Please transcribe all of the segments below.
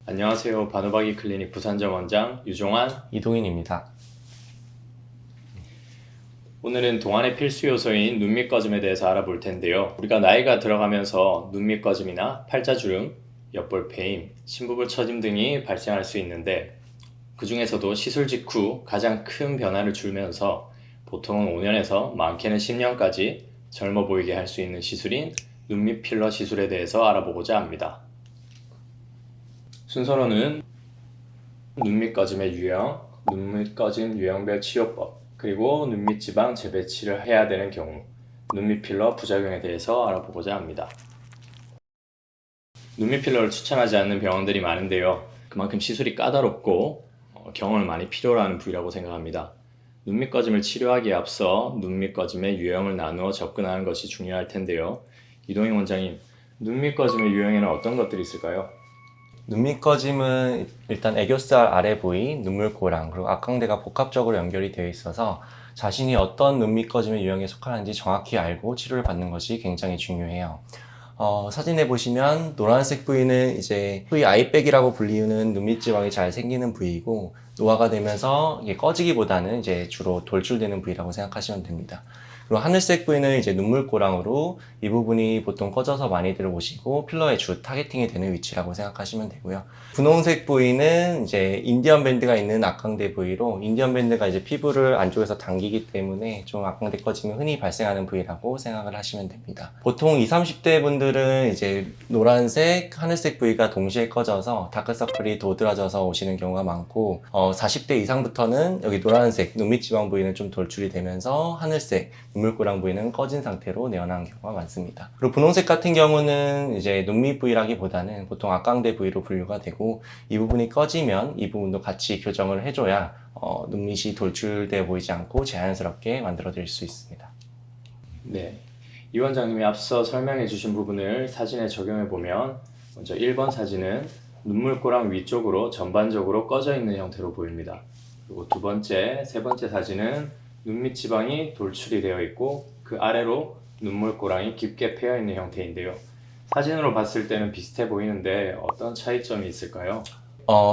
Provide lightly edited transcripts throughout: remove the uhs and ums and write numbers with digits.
안녕하세요. 바누바기 클리닉 부산점 원장 유종환. 이동인입니다. 오늘은 동안의 필수 요소인 눈밑 꺼짐에 대해서 알아볼 텐데요. 우리가 나이가 들어가면서 눈밑 꺼짐이나 팔자주름, 옆볼 패임, 심부볼 처짐 등이 발생할 수 있는데 그 중에서도 시술 직후 가장 큰 변화를 주면서 보통은 5년에서 많게는 10년까지 젊어 보이게 할 수 있는 시술인 눈밑 필러 시술에 대해서 알아보고자 합니다. 순서로는 눈밑 꺼짐의 유형, 눈밑 꺼짐 유형별 치료법, 그리고 눈밑 지방 재배치를 해야 되는 경우, 눈밑 필러 부작용에 대해서 알아보고자 합니다. 눈밑 필러를 추천하지 않는 병원들이 많은데요. 그만큼 시술이 까다롭고 경험을 많이 필요로 하는 부위라고 생각합니다. 눈밑 꺼짐을 치료하기에 앞서 눈밑 꺼짐의 유형을 나누어 접근하는 것이 중요할 텐데요. 이동인 원장님, 눈밑 꺼짐의 유형에는 어떤 것들이 있을까요? 눈밑 꺼짐은 일단 애교살 아래 부위, 눈물고랑, 그리고 악광대가 복합적으로 연결이 되어 있어서 자신이 어떤 눈밑 꺼짐의 유형에 속하는지 정확히 알고 치료를 받는 것이 굉장히 중요해요. 사진에 보시면 노란색 부위는 이제 소위 아이백이라고 불리우는 눈밑 지방이 잘 생기는 부위이고, 노화가 되면서 이게 꺼지기보다는 이제 주로 돌출되는 부위라고 생각하시면 됩니다. 그리고 하늘색 부위는 이제 눈물고랑으로 이 부분이 보통 꺼져서 많이들 오시고 필러의 주 타겟팅이 되는 위치라고 생각하시면 되고요. 분홍색 부위는 이제 인디언 밴드가 있는 악광대 부위로, 인디언 밴드가 이제 피부를 안쪽에서 당기기 때문에 좀 악광대 꺼짐이 흔히 발생하는 부위라고 생각을 하시면 됩니다. 보통 20, 30대 분들은 이제 노란색, 하늘색 부위가 동시에 꺼져서 다크서클이 도드라져서 오시는 경우가 많고, 40대 이상부터는 여기 노란색 눈밑 지방 부위는 좀 돌출이 되면서 하늘색 눈물고랑 부위는 꺼진 상태로 내어나는 경우가 많습니다. 그리고 분홍색 같은 경우는 이제 눈밑 부위라기보다는 보통 악광대 부위로 분류가 되고, 이 부분이 꺼지면 이 부분도 같이 교정을 해줘야 눈밑이 돌출되어 보이지 않고 자연스럽게 만들어 드릴 수 있습니다. 네, 이 원장님이 앞서 설명해 주신 부분을 사진에 적용해 보면 먼저 1번 사진은 눈물고랑 위쪽으로 전반적으로 꺼져 있는 형태로 보입니다. 그리고 두 번째, 세 번째 사진은 눈밑 지방이 돌출이 되어 있고 그 아래로 눈물고랑이 깊게 패여 있는 형태인데요. 사진으로 봤을 때는 비슷해 보이는데 어떤 차이점이 있을까요?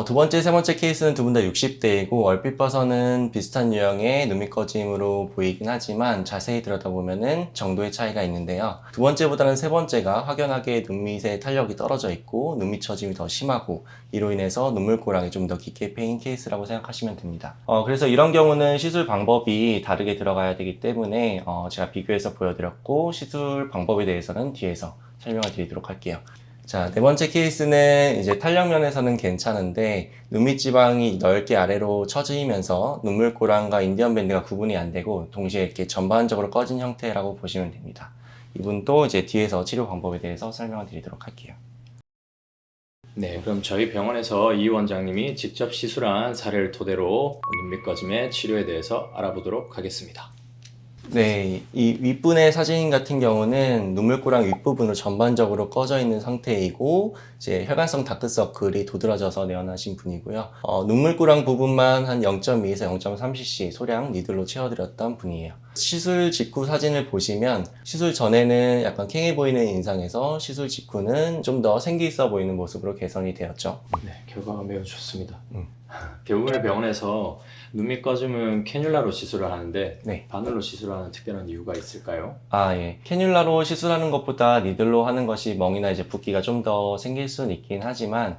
두 번째, 세 번째 케이스는 두 분 다 60대이고 얼핏 봐서는 비슷한 유형의 눈밑 꺼짐으로 보이긴 하지만 자세히 들여다보면은 정도의 차이가 있는데요. 두 번째보다는 세 번째가 확연하게 눈밑의 탄력이 떨어져 있고 눈밑 처짐이 더 심하고, 이로 인해서 눈물고랑이 좀 더 깊게 패인 케이스라고 생각하시면 됩니다. 그래서 이런 경우는 시술 방법이 다르게 들어가야 되기 때문에 제가 비교해서 보여드렸고, 시술 방법에 대해서는 뒤에서 설명을 드리도록 할게요. 자, 네 번째 케이스는 이제 탄력 면에서는 괜찮은데 눈밑 지방이 넓게 아래로 처지면서 눈물고랑과 인디언 밴드가 구분이 안 되고 동시에 이렇게 전반적으로 꺼진 형태라고 보시면 됩니다. 이분도 이제 뒤에서 치료 방법에 대해서 설명을 드리도록 할게요. 네, 그럼 저희 병원에서 이 원장님이 직접 시술한 사례를 토대로 눈밑 꺼짐의 치료에 대해서 알아보도록 하겠습니다. 네, 이 윗분의 사진 같은 경우는 눈물고랑 윗부분으로 전반적으로 꺼져 있는 상태이고, 이제 혈관성 다크서클이 도드라져서 내어나신 분이고요. 눈물고랑 부분만 한 0.2에서 0.3cc 소량 니들로 채워드렸던 분이에요. 시술 직후 사진을 보시면 시술 전에는 약간 캥해 보이는 인상에서 시술 직후는 좀 더 생기 있어 보이는 모습으로 개선이 되었죠. 네, 결과가 매우 좋습니다. 대부분의 병원에서 눈밑 꺼짐은 캐뉼라로 시술을 하는데 네. 바늘로 시술하는 특별한 이유가 있을까요? 예. 캐뉼라로 시술하는 것보다 니들로 하는 것이 멍이나 이제 붓기가 좀 더 생길 수는 있긴 하지만,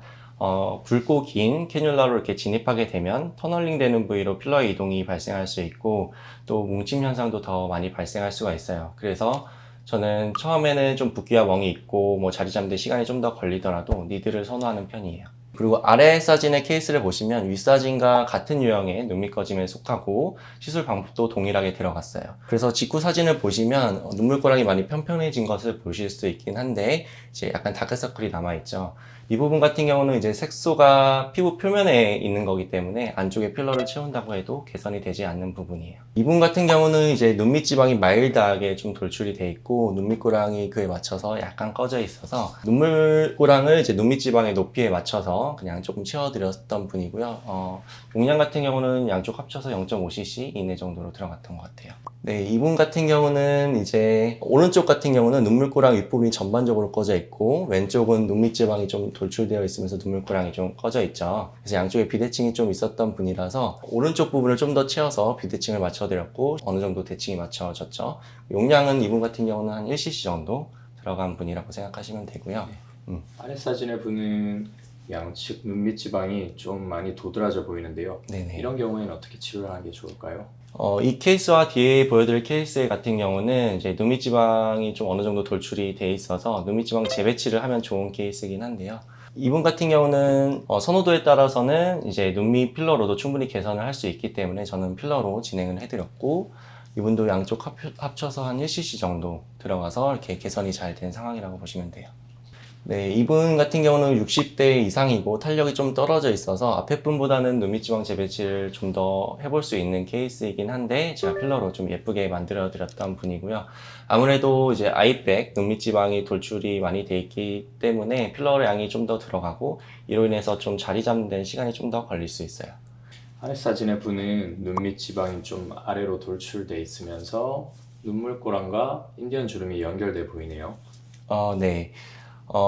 굵고 긴 캐뉼라로 이렇게 진입하게 되면 터널링 되는 부위로 필러의 이동이 발생할 수 있고, 또 뭉침 현상도 더 많이 발생할 수가 있어요. 그래서 저는 처음에는 좀 붓기와 멍이 있고, 자리 잡는 데 시간이 좀 더 걸리더라도 니들을 선호하는 편이에요. 그리고 아래 사진의 케이스를 보시면 윗사진과 같은 유형의 눈밑 꺼짐에 속하고 시술 방법도 동일하게 들어갔어요. 그래서 직후 사진을 보시면 눈물고랑이 많이 편편해진 것을 보실 수 있긴 한데 이제 약간 다크서클이 남아있죠. 이 부분 같은 경우는 이제 색소가 피부 표면에 있는 거기 때문에 안쪽에 필러를 채운다고 해도 개선이 되지 않는 부분이에요. 이 부분 같은 경우는 이제 눈밑 지방이 마일드하게 좀 돌출이 돼 있고 눈밑고랑이 그에 맞춰서 약간 꺼져 있어서 눈물고랑을 이제 눈밑 지방의 높이에 맞춰서 그냥 조금 채워드렸던 분이고요. 용량 같은 경우는 양쪽 합쳐서 0.5cc 이내 정도로 들어갔던 것 같아요. 네, 이분 같은 경우는 이제 오른쪽 같은 경우는 눈물고랑 윗부분이 전반적으로 꺼져 있고 왼쪽은 눈밑 지방이 좀 돌출되어 있으면서 눈물꼬랑이 좀 꺼져 있죠. 그래서 양쪽에 비대칭이 좀 있었던 분이라서 오른쪽 부분을 좀 더 채워서 비대칭을 맞춰드렸고 어느 정도 대칭이 맞춰졌죠. 용량은 이분 같은 경우는 한 1cc 정도 들어간 분이라고 생각하시면 되고요. 아래 사진에 보는 양측 눈밑 지방이 좀 많이 도드라져 보이는데요. 네네. 이런 경우에는 어떻게 치료를 하는 게 좋을까요? 이 케이스와 뒤에 보여드릴 케이스 같은 경우는 이제 눈밑 지방이 좀 어느 정도 돌출이 돼 있어서 눈밑 지방 재배치를 하면 좋은 케이스이긴 한데요. 이분 같은 경우는 선호도에 따라서는 이제 눈밑 필러로도 충분히 개선을 할 수 있기 때문에 저는 필러로 진행을 해드렸고, 이분도 양쪽 합쳐서 한 1cc 정도 들어가서 이렇게 개선이 잘 된 상황이라고 보시면 돼요. 네, 이분 같은 경우는 60대 이상이고 탄력이 좀 떨어져 있어서 앞에 분보다는 눈밑지방 재배치를 좀 더 해볼 수 있는 케이스이긴 한데 제가 필러로 좀 예쁘게 만들어 드렸던 분이고요. 아무래도 이제 아이백 눈밑지방이 돌출이 많이 돼 있기 때문에 필러 양이 좀 더 들어가고 이로 인해서 좀 자리 잡는 데는 시간이 좀 더 걸릴 수 있어요. 아래 사진에 보는 눈밑 지방이 좀 아래로 돌출돼 있으면서 눈물꼬랑과 인디언 주름이 연결돼 보이네요. 네.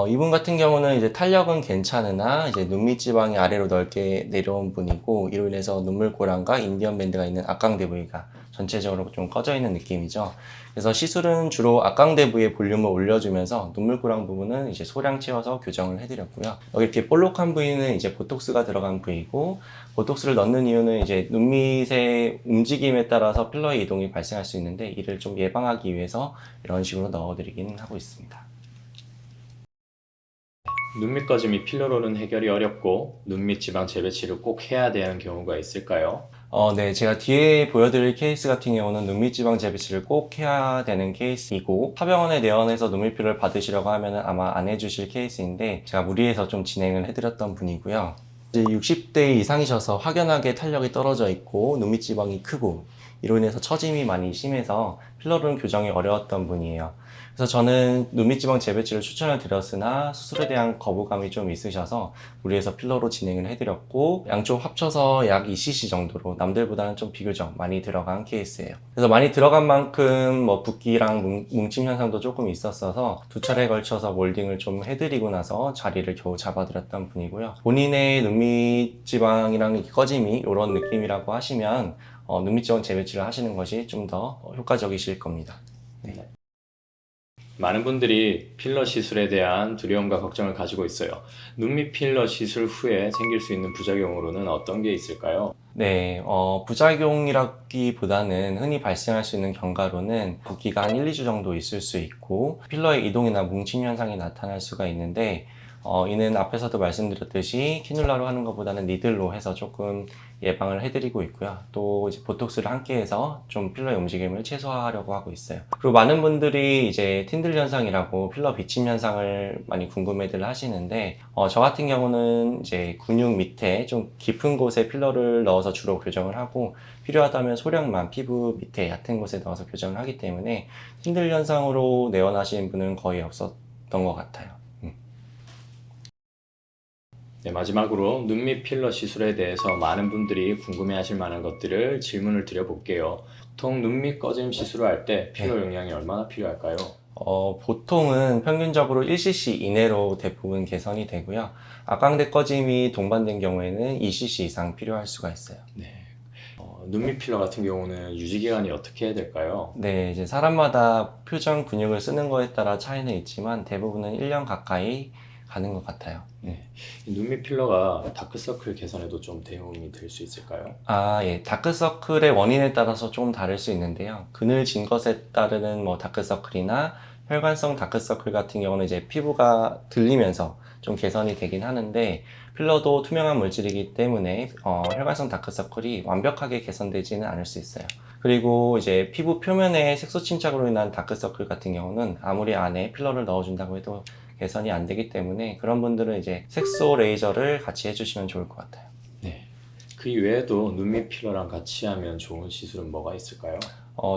이분 같은 경우는 이제 탄력은 괜찮으나 이제 눈밑 지방이 아래로 넓게 내려온 분이고 이로 인해서 눈물꼬랑과 인디언 밴드가 있는 악강대 부위가 전체적으로 좀 꺼져 있는 느낌이죠. 그래서 시술은 주로 악강대 부위의 볼륨을 올려주면서 눈물꼬랑 부분은 이제 소량 채워서 교정을 해드렸고요. 여기 이렇게 볼록한 부위는 이제 보톡스가 들어간 부위고, 보톡스를 넣는 이유는 이제 눈밑의 움직임에 따라서 필러의 이동이 발생할 수 있는데 이를 좀 예방하기 위해서 이런 식으로 넣어드리긴 하고 있습니다. 눈밑 꺼짐이 필러로는 해결이 어렵고 눈밑 지방 재배치를 꼭 해야 되는 경우가 있을까요? 네, 제가 뒤에 보여드릴 케이스 같은 경우는 눈밑 지방 재배치를 꼭 해야 되는 케이스이고 타병원에 내원해서 눈밑 필러를 받으시려고 하면 아마 안 해주실 케이스인데 제가 무리해서 좀 진행을 해드렸던 분이고요. 이제 60대 이상이셔서 확연하게 탄력이 떨어져 있고 눈밑 지방이 크고 이로 인해서 처짐이 많이 심해서 필러로는 교정이 어려웠던 분이에요. 그래서 저는 눈밑 지방 재배치를 추천을 드렸으나 수술에 대한 거부감이 좀 있으셔서 무리해서 필러로 진행을 해드렸고 양쪽 합쳐서 약 2cc 정도로 남들보다는 좀 비교적 많이 들어간 케이스예요. 그래서 많이 들어간 만큼 뭐 붓기랑 뭉침 현상도 조금 있었어서 두 차례에 걸쳐서 몰딩을 좀 해드리고 나서 자리를 겨우 잡아드렸던 분이고요. 본인의 눈밑 지방이랑 꺼짐이 이런 느낌이라고 하시면 눈밑 지방 재배치를 하시는 것이 좀 더 효과적이실 겁니다. 네. 많은 분들이 필러 시술에 대한 두려움과 걱정을 가지고 있어요. 눈밑 필러 시술 후에 생길 수 있는 부작용으로는 어떤 게 있을까요? 네, 부작용이라기보다는 흔히 발생할 수 있는 경과로는 붓기가 한 1, 2주 정도 있을 수 있고 필러의 이동이나 뭉침 현상이 나타날 수가 있는데 이는 앞에서도 말씀드렸듯이 캐뉼라로 하는 것보다는 니들로 해서 조금 예방을 해드리고 있고요. 또 이제 보톡스를 함께 해서 좀 필러의 움직임을 최소화하려고 하고 있어요. 그리고 많은 분들이 이제 틴들 현상이라고 필러 비침 현상을 많이 궁금해들 하시는데 저 같은 경우는 이제 근육 밑에 좀 깊은 곳에 필러를 넣어서 주로 교정을 하고 필요하다면 소량만 피부 밑에 얕은 곳에 넣어서 교정을 하기 때문에 틴들 현상으로 내원하시는 분은 거의 없었던 것 같아요. 네, 마지막으로 눈밑 필러 시술에 대해서 많은 분들이 궁금해하실 만한 것들을 질문을 드려볼게요. 보통 눈밑 꺼짐 시술을 할 때 필러 용량이 얼마나 필요할까요? 보통은 평균적으로 1cc 이내로 대부분 개선이 되고요. 악강대 꺼짐이 동반된 경우에는 2cc 이상 필요할 수가 있어요. 네. 눈밑 필러 같은 경우는 유지 기간이 어떻게 해야 될까요? 네, 이제 사람마다 표정 근육을 쓰는 거에 따라 차이는 있지만 대부분은 1년 가까이 가는 것 같아요. 네. 이 눈밑 필러가 다크서클 개선에도 좀 도움이 될 수 있을까요? 예. 다크서클의 원인에 따라서 조금 다를 수 있는데요. 그늘진 것에 따르는 뭐 다크서클이나 혈관성 다크서클 같은 경우는 이제 피부가 들리면서 좀 개선이 되긴 하는데 필러도 투명한 물질이기 때문에 혈관성 다크서클이 완벽하게 개선되지는 않을 수 있어요. 그리고 이제 피부 표면에 색소 침착으로 인한 다크서클 같은 경우는 아무리 안에 필러를 넣어준다고 해도 개선이 안 되기 때문에 그런 분들은 이제 색소 레이저를 같이 해주시면 좋을 것 같아요. 네. 그 외에도 눈밑 필러랑 같이 하면 좋은 시술은 뭐가 있을까요?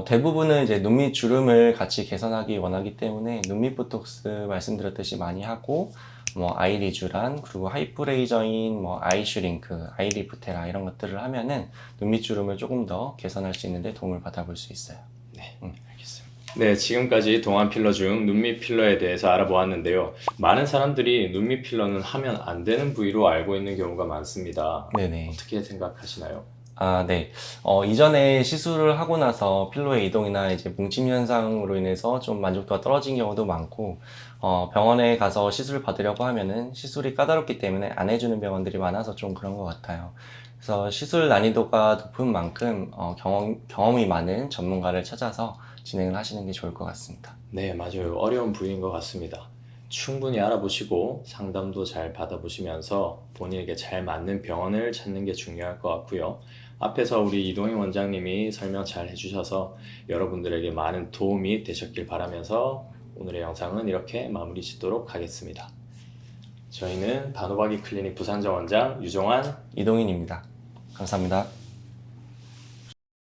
대부분은 이제 눈밑 주름을 같이 개선하기 원하기 때문에 눈밑 보톡스 말씀드렸듯이 많이 하고 뭐 아이리쥬란 그리고 하이프레이저인 뭐 아이슈링크, 아이리프테라 이런 것들을 하면은 눈밑 주름을 조금 더 개선할 수 있는데 도움을 받아볼 수 있어요. 네, 알겠습니다. 네, 지금까지 동안 필러 중 눈밑 필러에 대해서 알아보았는데요. 많은 사람들이 눈밑 필러는 하면 안 되는 부위로 알고 있는 경우가 많습니다. 네네. 어떻게 생각하시나요? 아, 네. 이전에 시술을 하고 나서 필로의 이동이나 이제 뭉침 현상으로 인해서 좀 만족도가 떨어진 경우도 많고, 병원에 가서 시술을 받으려고 하면은 시술이 까다롭기 때문에 안 해주는 병원들이 많아서 좀 그런 것 같아요. 그래서 시술 난이도가 높은 만큼, 경험이 많은 전문가를 찾아서 진행을 하시는 게 좋을 것 같습니다. 네, 맞아요. 어려운 부위인 것 같습니다. 충분히 알아보시고 상담도 잘 받아보시면서 본인에게 잘 맞는 병원을 찾는 게 중요할 것 같고요. 앞에서 우리 이동희 원장님이 설명 잘 해주셔서 여러분들에게 많은 도움이 되셨길 바라면서 오늘의 영상은 이렇게 마무리 짓도록 하겠습니다. 저희는 단호박이 클리닉 부산점 원장 유종환 이동인입니다. 감사합니다.